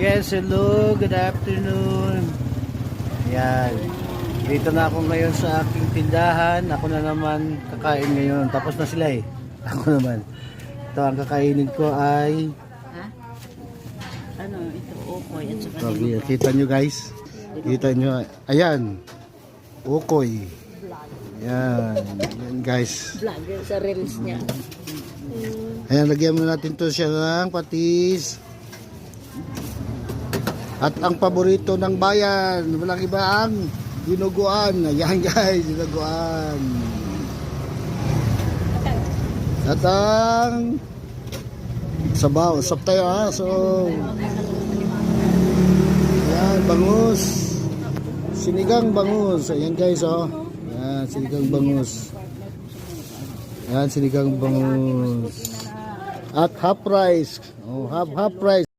Yes, hello, good afternoon. Yan. Dito na ako ngayon sa aking tindahan. Ako na naman kakain ngayon. Tapos na sila eh. Ako naman. Ito ang kakainin ko ay Ha? Ano, ito, okoy at saka okay, kita nyo guys. Kita nyo. Ayan. Ukoy. Yan. Yan guys. vlogger sa reels niya. Ayan, lagyan mo natin to siya ng patis. At ang paborito ng bayan, walang iba ang dinuguan. Ayan guys, dinuguan. At ang sabaw, sap tayo ha. So, ayan, bangus. Sinigang bangus. Ayan guys, oh. Ayan, sinigang bangus. Ayan, sinigang bangus. At half rice. Oh, half rice.